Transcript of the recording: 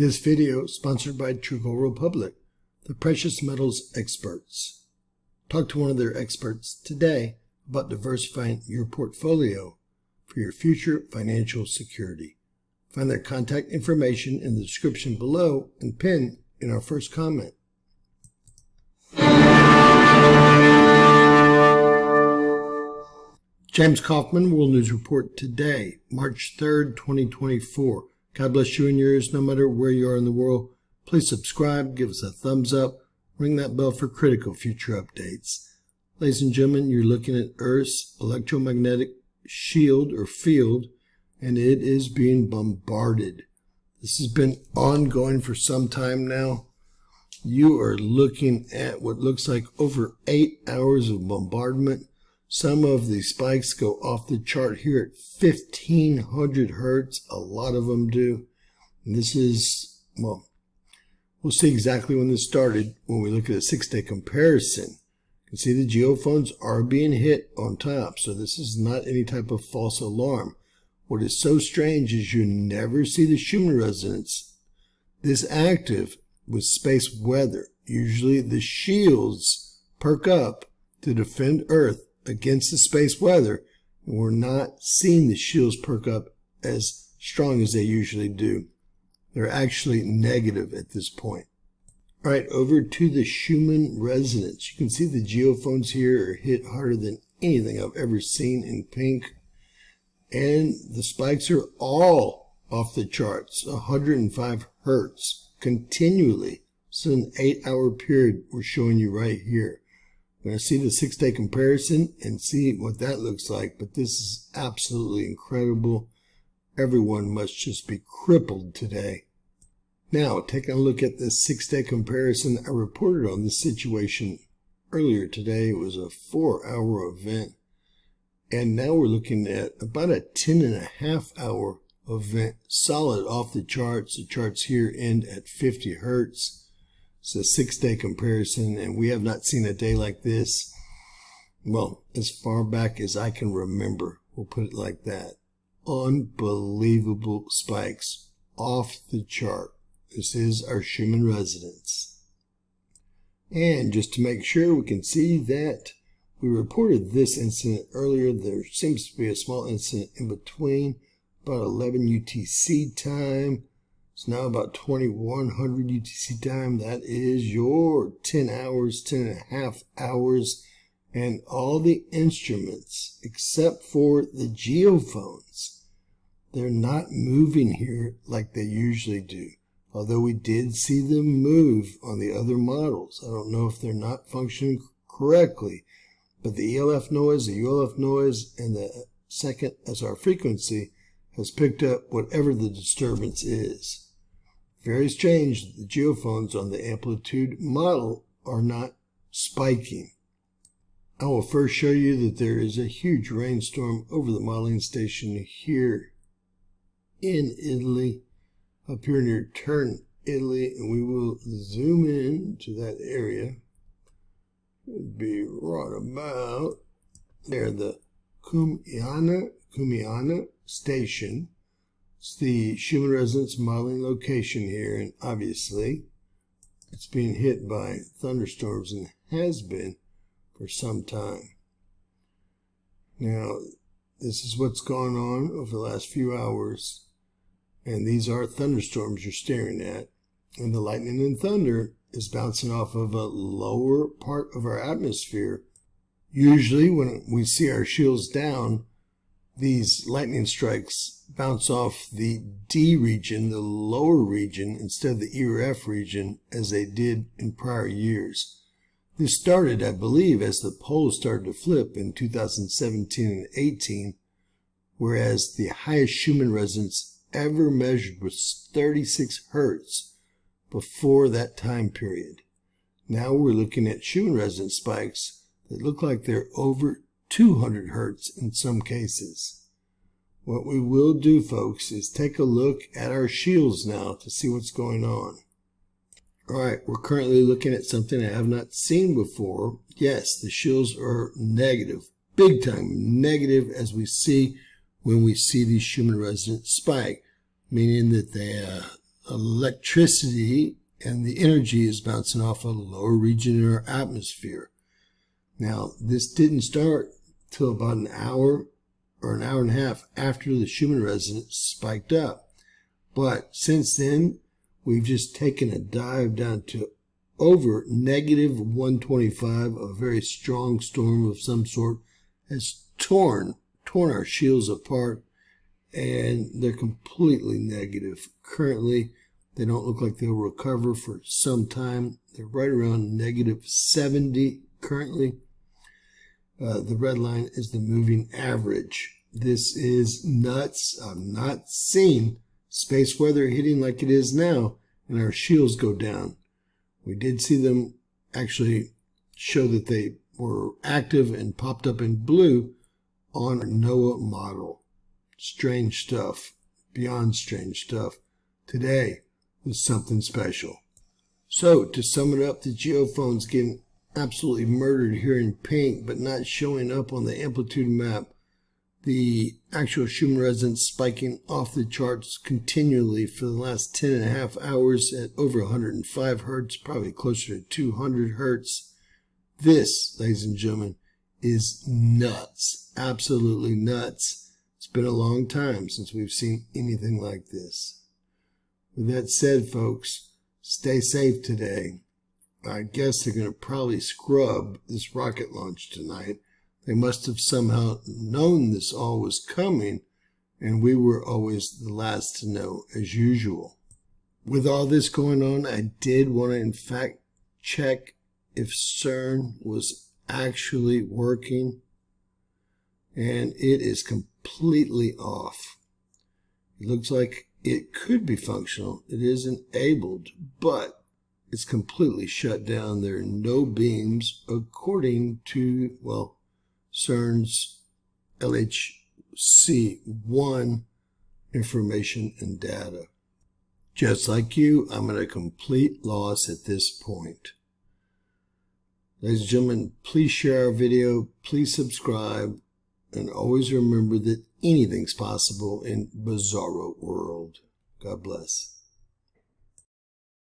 This video is sponsored by Trueco Republic, the precious metals experts. Talk to one of their experts today about diversifying your portfolio for your future financial security. Find their contact information in the description below and pinned in our first comment. James Kaufman, World News Report today, March 3rd, 2024. God bless you and yours, no matter where you are in the world. Please subscribe, give us a thumbs up, ring that bell for critical future updates. Ladies and gentlemen, you're looking at Earth's electromagnetic shield or field, and it is being bombarded. This has been ongoing for some time now. You are looking at what looks like over 8 hours of bombardment. Some of the spikes go off the chart here at 1500 hertz. A lot of them do. And this is, well, we'll see exactly when this started when we look at a 6-day comparison. You can see the geophones are being hit on top. So this is not any type of false alarm. What is so strange is you never see the Schumann Residence this active with space weather. Usually the shields perk up to defend Earth against the space weather, and we're not seeing the shields perk up as strong as they usually do. They're actually negative at this point. All right, over to the Schumann Residence. You can see the geophones here are hit harder than anything I've ever seen in pink, and the spikes are all off the charts, 105 hertz continually. It's an 8-hour period we're showing you right here. We're going to see the 6-day comparison and see what that looks like, but this is absolutely incredible. Everyone must just be crippled today. Now, taking a look at the 6-day comparison, I reported on this situation earlier today. It was a 4-hour event, and now we're looking at about a 10.5-hour event, solid off the charts. The charts here end at 50 hertz. It's a 6-day comparison, and we have not seen a day like this, well, as far back as I can remember. We'll put it like that. Unbelievable spikes off the chart. This is our Schumann Residence. And just to make sure we can see that we reported this incident earlier, there seems to be a small incident in between, about 11 UTC time. It's now about 2100 UTC time. That is your 10 hours, 10.5 hours, and all the instruments except for the geophones. They're not moving here like they usually do. Although we did see them move on the other models. I don't know if they're not functioning correctly, but the ELF noise, the ULF noise, and the second SR frequency has picked up whatever the disturbance is. Very strange, the geophones on the amplitude model are not spiking. I will first show you that there is a huge rainstorm over the modeling station here in Italy, up here near Turin, Italy, and we will zoom in to that area. It would be right about there, the Cumiana station. It's the Schumann Residence modeling location here, and obviously it's being hit by thunderstorms and has been for some time. Now, this is what's gone on over the last few hours, and these are thunderstorms you're staring at, and the lightning and thunder is bouncing off of a lower part of our atmosphere. Usually when we see our shields down, these lightning strikes bounce off the D region, the lower region, instead of the E or F region, as they did in prior years. This started, I believe, as the poles started to flip in 2017 and 18, whereas the highest Schumann resonance ever measured was 36 hertz before that time period. Now we're looking at Schumann resonance spikes that look like they're over 200 hertz in some cases. What we will do, folks, is take a look at our shields now to see what's going on. All right, we're currently looking at something I have not seen before. Yes, the shields are negative, big time negative, as we see when we see the Schumann Residence spike, meaning that they electricity and the energy is bouncing off a lower region in our atmosphere. Now, this didn't start till about an hour or an hour and a half after the Schumann Residence spiked up. But since then, we've just taken a dive down to over negative 125. A very strong storm of some sort has torn our shields apart, and they're completely negative. Currently, they don't look like they'll recover for some time. They're right around negative 70 currently. The red line is the moving average. This is nuts. I've not seen space weather hitting like it is now, and our shields go down. We did see them actually show that they were active and popped up in blue on a NOAA model. Strange stuff, beyond strange stuff. Today was something special. So, to sum it up, the geophone's getting absolutely murdered here in pink, but not showing up on the amplitude map. The actual Schumann Residence spiking off the charts continually for the last 10.5 hours at over 105 hertz, probably closer to 200 hertz. This, ladies and gentlemen, is nuts. Absolutely nuts. It's been a long time since we've seen anything like this. With that said, folks, stay safe today. I guess they're going to probably scrub this rocket launch tonight. They must have somehow known this all was coming, and we were always the last to know, as usual. With all this going on, I did want to, in fact, check if CERN was actually working, and it is completely off. It looks like it could be functional. It is enabled, but it's completely shut down. There are no beams according to, well, CERN's LHC-1 information and data. Just like you, I'm at a complete loss at this point. Ladies and gentlemen, please share our video, please subscribe, and always remember that anything's possible in Bizarro World. God bless.